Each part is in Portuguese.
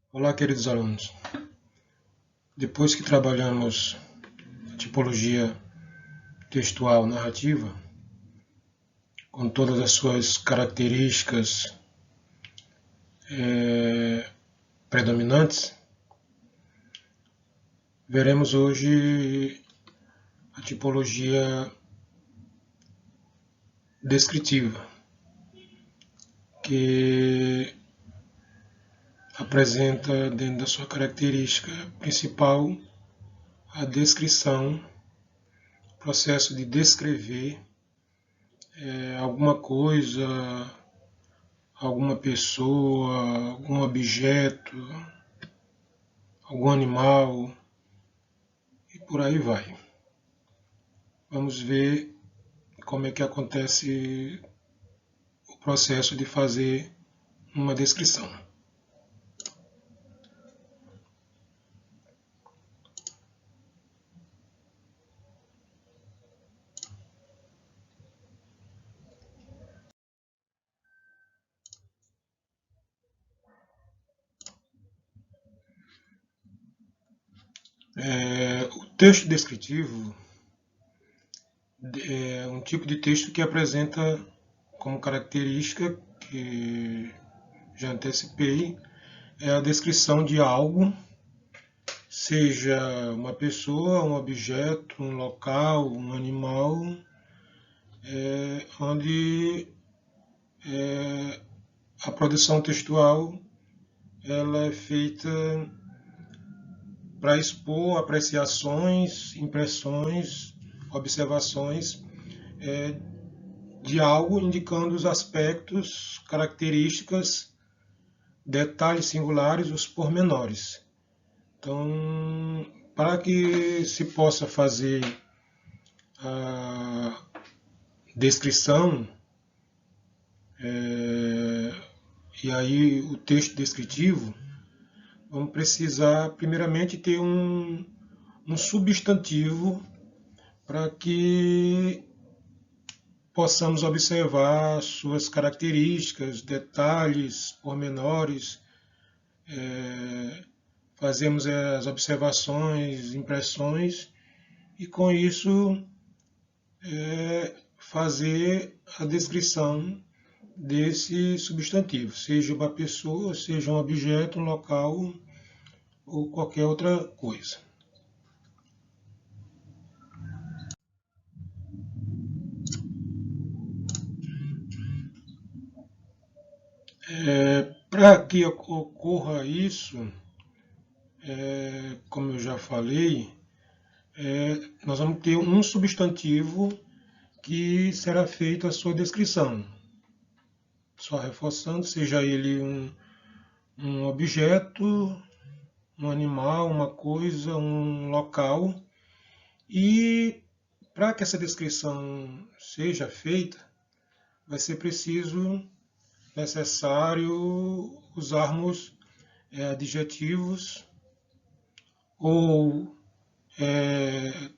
Olá, queridos alunos. Depois que trabalhamos a tipologia textual narrativa, com todas as suas características predominantes, veremos hoje a tipologia descritiva, que apresenta dentro da sua característica principal a descrição, o processo de descrever alguma coisa, alguma pessoa, algum objeto, algum animal e por aí vai. Vamos ver como é que acontece o processo de fazer uma descrição. O texto descritivo é um tipo de texto que apresenta como característica, que já antecipei, é a descrição de algo, seja uma pessoa, um objeto, um local, um animal, onde a produção textual ela é feita para expor apreciações, impressões, observações de algo, indicando os aspectos, características, detalhes singulares, os pormenores. Então, para que se possa fazer a descrição, e aí o texto descritivo, vamos precisar primeiramente ter um substantivo para que possamos observar suas características, detalhes, pormenores, fazemos as observações, impressões e com isso fazer a descrição desse substantivo, seja uma pessoa, seja um objeto, um local ou qualquer outra coisa. Para que ocorra isso, como eu já falei, nós vamos ter um substantivo que será feita a sua descrição. Só reforçando, seja ele um objeto, um animal, uma coisa, um local. E para que essa descrição seja feita, vai ser necessário usarmos adjetivos ou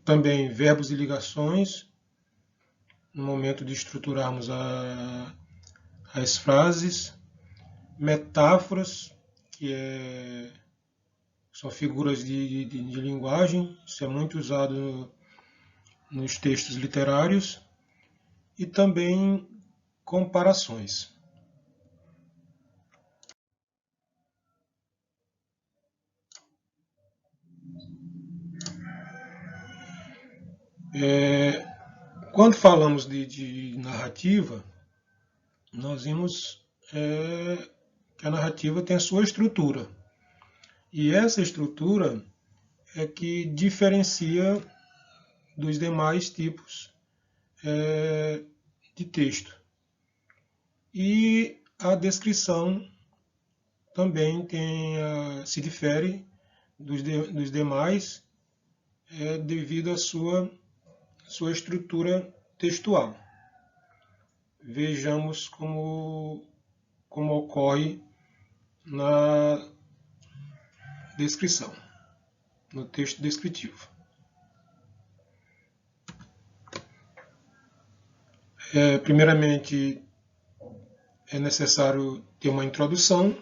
também verbos e ligações no momento de estruturarmos as frases, metáforas, que são figuras de linguagem, isso é muito usado nos textos literários, e também comparações. Quando falamos de narrativa, nós vimos que a narrativa tem a sua estrutura. E essa estrutura é que diferencia dos demais tipos de texto. E a descrição também se difere dos demais devido à sua estrutura textual. Vejamos como ocorre na descrição, no texto descritivo. Primeiramente, é necessário ter uma introdução,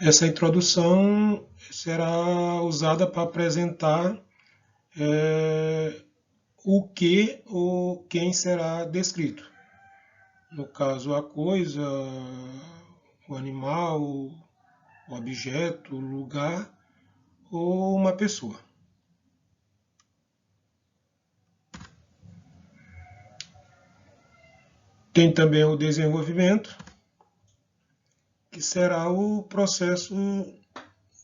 Essa introdução será usada para apresentar o que ou quem será descrito. No caso, a coisa, o animal, o objeto, o lugar ou uma pessoa. Tem também o desenvolvimento, que será o processo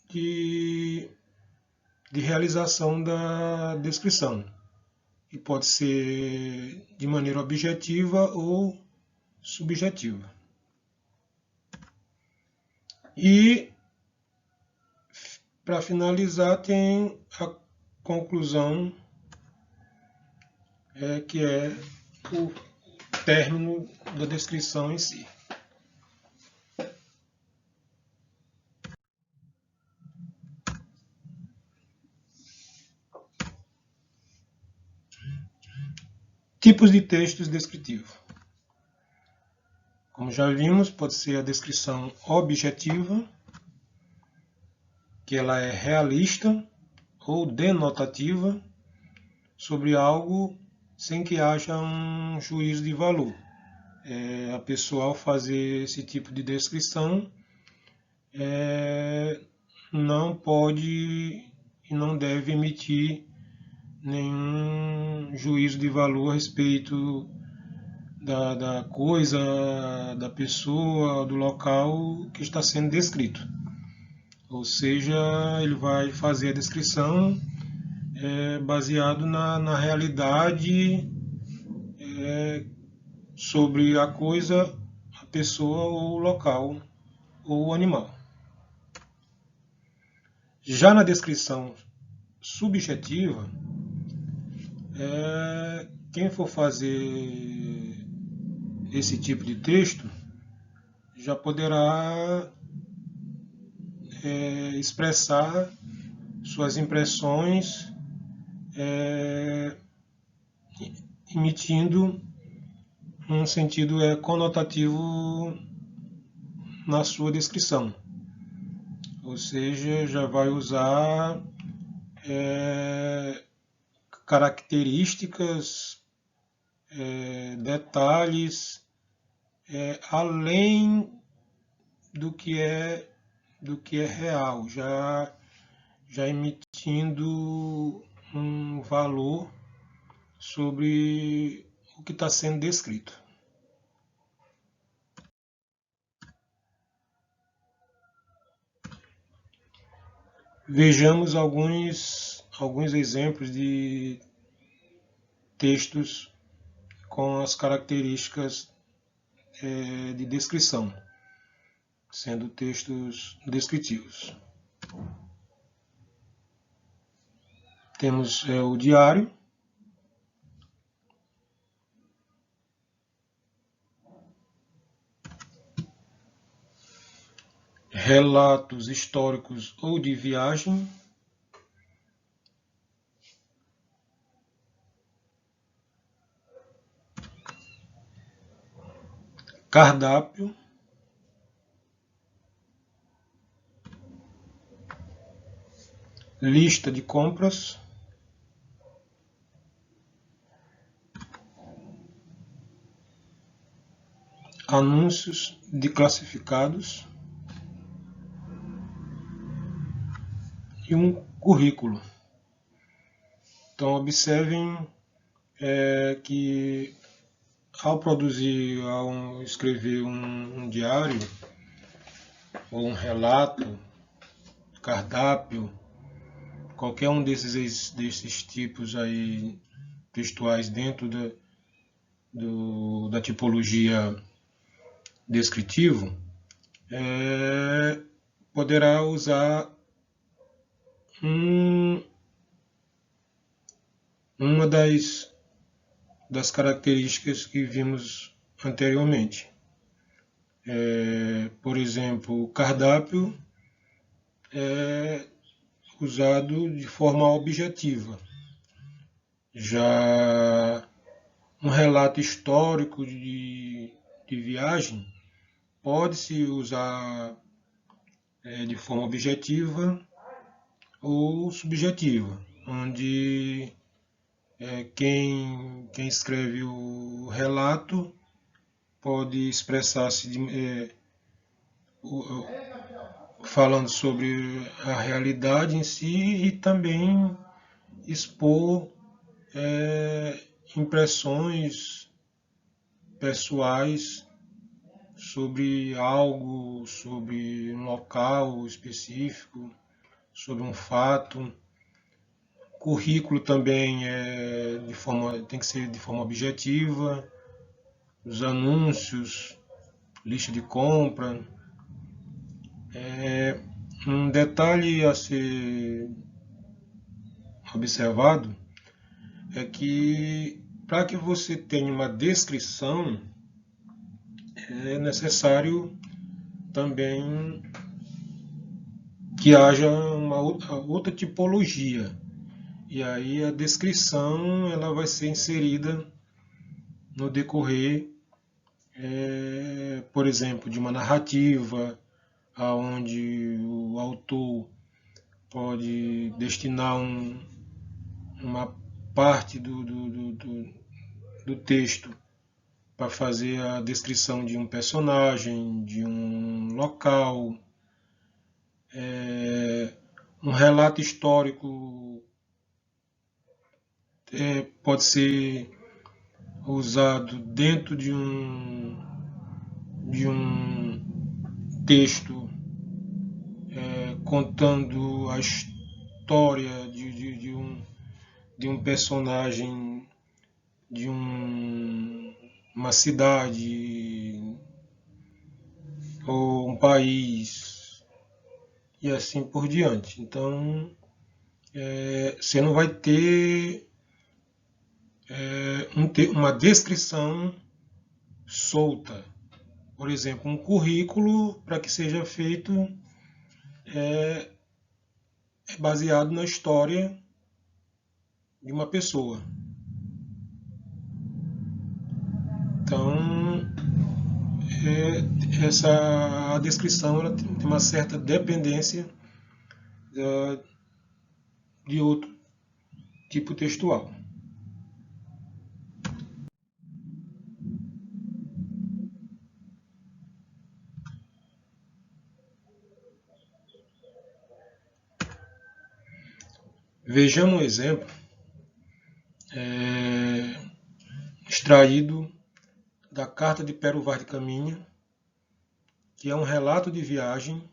de realização da descrição, e pode ser de maneira objetiva ou subjetiva. E, para finalizar, tem a conclusão, que é o término da descrição em si. Tipos de textos descritivos. Como já vimos, pode ser a descrição objetiva, que ela é realista ou denotativa sobre algo sem que haja um juízo de valor. A pessoa, ao fazer esse tipo de descrição, não pode e não deve emitir nenhum juízo de valor a respeito da coisa, da pessoa, do local que está sendo descrito. Ou seja, ele vai fazer a descrição baseado na realidade sobre a coisa, a pessoa ou o local ou o animal. Já na descrição subjetiva, quem for fazer esse tipo de texto já poderá expressar suas impressões emitindo um sentido conotativo na sua descrição. Ou seja, já vai usar características, detalhes, além do que é real, já emitindo um valor sobre o que está sendo descrito. Vejamos alguns exemplos de textos com as características de descrição, sendo textos descritivos. Temos o diário, relatos históricos ou de viagem, cardápio, lista de compras, anúncios de classificados e um currículo. Então, observem que ao produzir, ao escrever um diário ou um relato, cardápio, qualquer um desses tipos aí textuais dentro da tipologia descritivo, poderá usar uma das características que vimos anteriormente. Por exemplo, o cardápio é usado de forma objetiva. Já um relato histórico de viagem pode-se usar de forma objetiva ou subjetiva, onde quem escreve o relato pode expressar-se falando sobre a realidade em si e também expor impressões pessoais sobre algo, sobre um local específico, sobre um fato. Currículo também tem que ser de forma objetiva, os anúncios, lista de compra. Um detalhe a ser observado é que para que você tenha uma descrição, é necessário também que haja uma outra tipologia. E aí a descrição ela vai ser inserida no decorrer, por exemplo, de uma narrativa, onde o autor pode destinar uma parte do texto para fazer a descrição de um personagem, de um local, um relato histórico pode ser usado dentro de um texto contando a história de um personagem de uma cidade ou um país e assim por diante. Então, você não vai ter uma descrição solta. Por exemplo, um currículo, para que seja feito, é baseado na história de uma pessoa. Então, a descrição ela tem uma certa dependência de outro tipo textual. Vejamos um exemplo extraído da Carta de Pero Vaz de Caminha, que é um relato de viagem,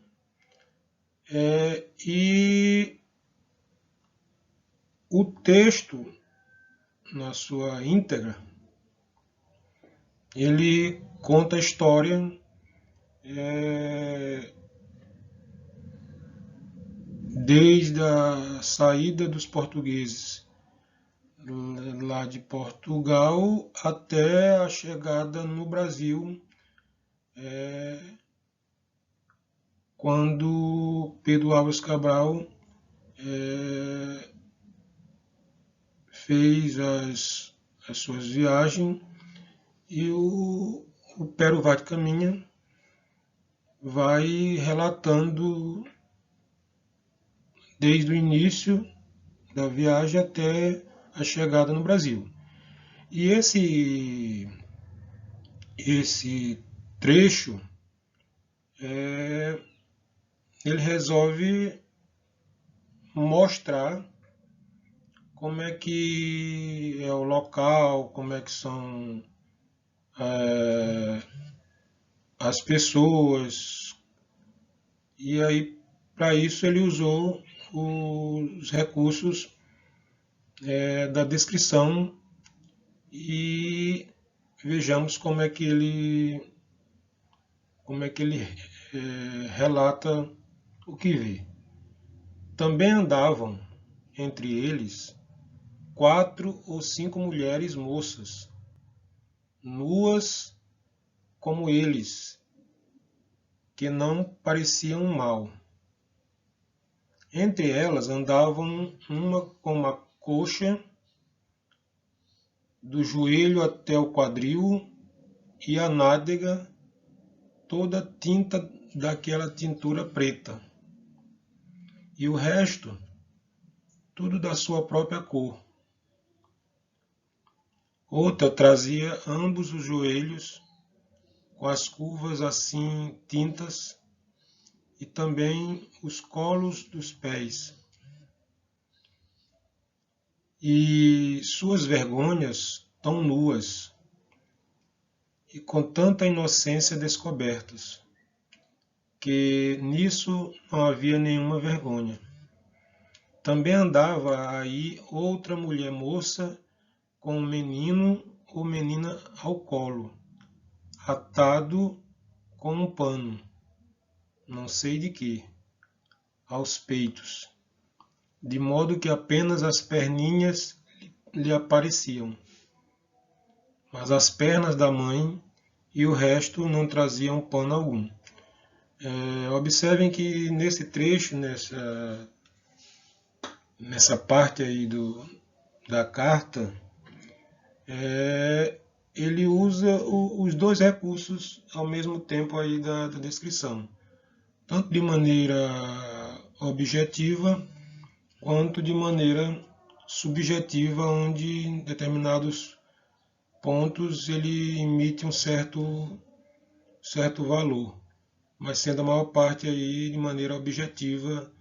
e o texto, na sua íntegra, ele conta a história desde a saída dos portugueses lá de Portugal até a chegada no Brasil, quando Pedro Álvares Cabral fez as suas viagens, e o Pero Vaz de Caminha vai relatando desde o início da viagem até a chegada no Brasil. E esse trecho, ele resolve mostrar como é que é o local, como é que são as pessoas. E aí, para isso, ele usou os recursos da descrição, e vejamos como é que ele relata o que vê. Também andavam entre eles 4 ou 5 mulheres moças, nuas como eles, que não pareciam mal. Entre elas andavam uma com uma coxa do joelho até o quadril, e a nádega toda a tinta daquela tintura preta. E o resto, tudo da sua própria cor. Outra trazia ambos os joelhos, com as curvas assim tintas, e também os colos dos pés. E suas vergonhas tão nuas, e com tanta inocência descobertas, que nisso não havia nenhuma vergonha. Também andava aí outra mulher moça com um menino ou menina ao colo, atado com um pano, não sei de que, aos peitos, de modo que apenas as perninhas lhe apareciam. Mas as pernas da mãe e o resto não traziam pano algum. Observem que nesse trecho, nessa parte aí da carta, ele usa os dois recursos ao mesmo tempo aí da descrição, tanto de maneira objetiva quanto de maneira subjetiva, onde em determinados pontos ele emite um certo valor, mas sendo a maior parte aí de maneira objetiva,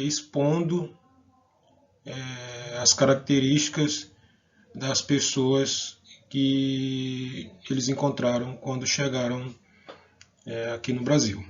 expondo as características das pessoas que eles encontraram quando chegaram aqui no Brasil.